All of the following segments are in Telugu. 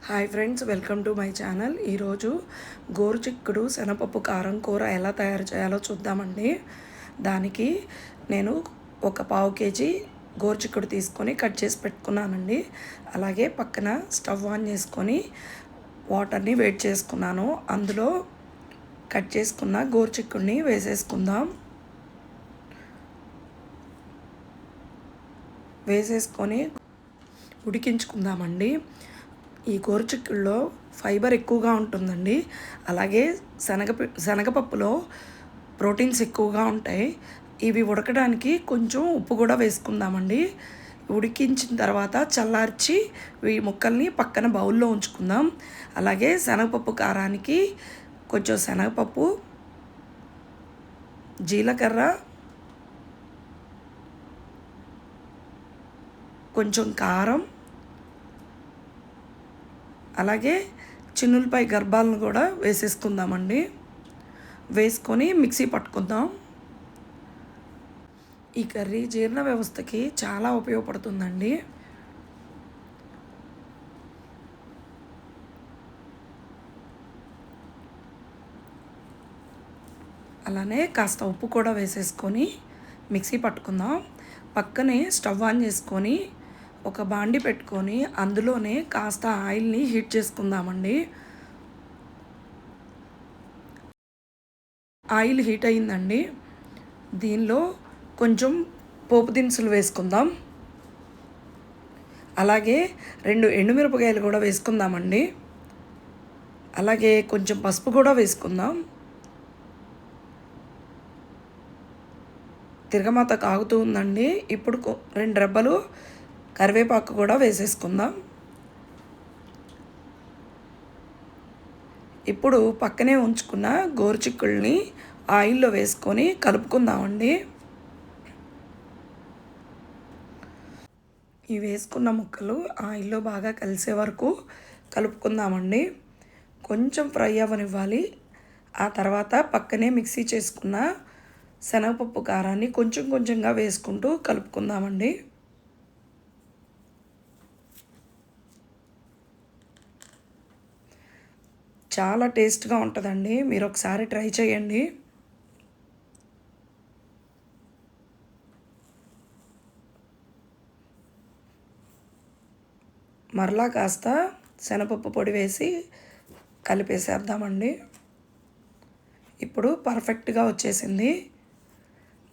Hi friends, welcome to my channel. ఈరోజు గోరుచిక్కుడు శనగపప్పు కారం కూర ఎలా తయారు చేయాలో చూద్దామండి. దానికి నేను ఒక పావు కేజీ గోరుచిక్కుడు తీసుకొని కట్ చేసి పెట్టుకున్నానండి. అలాగే పక్కన స్టవ్ ఆన్ చేసుకొని వాటర్ని వేడి చేసుకున్నాను. అందులో కట్ చేసుకున్న గోరుచిక్కుడిని వేసేసుకుందాం. వేసేసుకొని ఉడికించుకుందామండి. ఈ గోరుచిక్కుడులో ఫైబర్ ఎక్కువగా ఉంటుందండి. అలాగే శనగపప్పులో ప్రోటీన్స్ ఎక్కువగా ఉంటాయి. ఇవి ఉడకడానికి కొంచెం ఉప్పు కూడా వేసుకుందామండి. ఉడికించిన తర్వాత చల్లార్చి ఈ ముక్కల్ని పక్కన బౌల్లో ఉంచుకుందాం. అలాగే శనగపప్పు కారానికి కొంచెం శనగపప్పు, జీలకర్ర, కొంచెం కారం, అలాగే చిన్నులపై గర్భాలను కూడా వేసేసుకుందామండి. వేసుకొని మిక్సీ పట్టుకుందాం. ఈ కర్రీ జీర్ణ వ్యవస్థకి చాలా ఉపయోగపడుతుందండి. అలానే కాస్త ఉప్పు కూడా వేసేసుకొని మిక్సీ పట్టుకుందాం. పక్కనే స్టవ్ ఆన్ చేసుకొని ఒక బాండి పెట్టుకొని అందులోనే కాస్త ఆయిల్ని హీట్ చేసుకుందామండి. ఆయిల్ హీట్ అయిందండి. దీనిలో కొంచెం పోపు దినుసులు వేసుకుందాం. అలాగే 2 ఎండుమిరపకాయలు కూడా వేసుకుందామండి. అలాగే కొంచెం పసుపు కూడా వేసుకుందాం. తిరగమాత కాగుతూ ఉందండి. ఇప్పుడు 2 రెబ్బలు కరివేపాకు కూడా వేసేసుకుందాం. ఇప్పుడు పక్కనే ఉంచుకున్న గోరుచిక్కుల్ని ఆయిల్లో వేసుకొని కలుపుకుందామండి. ఈ వేసుకున్న ముక్కలు ఆయిల్లో బాగా కలిసే వరకు కలుపుకుందామండి. కొంచెం ఫ్రై అవ్వనివ్వాలి. ఆ తర్వాత పక్కనే మిక్సీ చేసుకున్న శనగపప్పు కారాన్ని కొంచెం కొంచెంగా వేసుకుంటూ కలుపుకుందామండి. చాలా టేస్ట్గా ఉంటుందండి. మీరు ఒకసారి ట్రై చేయండి. మరలా కాస్త శనగపప్పు పొడి వేసి కలిపేసేద్దామండి. ఇప్పుడు పర్ఫెక్ట్గా వచ్చేసింది.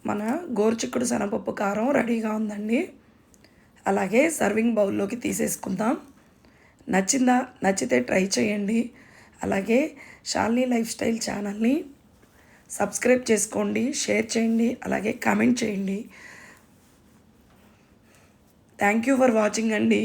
మన గోరుచిక్కుడు శనగపప్పు కారం రెడీగా ఉందండి. అలాగే సర్వింగ్ బౌల్లోకి తీసేసుకుందాం. నచ్చితే ట్రై చేయండి. అలాగే శాలిని లైఫ్ స్టైల్ ఛానల్ని సబ్స్క్రైబ్ చేసుకోండి, షేర్ చేయండి, అలాగే కామెంట్ చేయండి. థ్యాంక్ యూ ఫర్ వాచింగ్ అండి.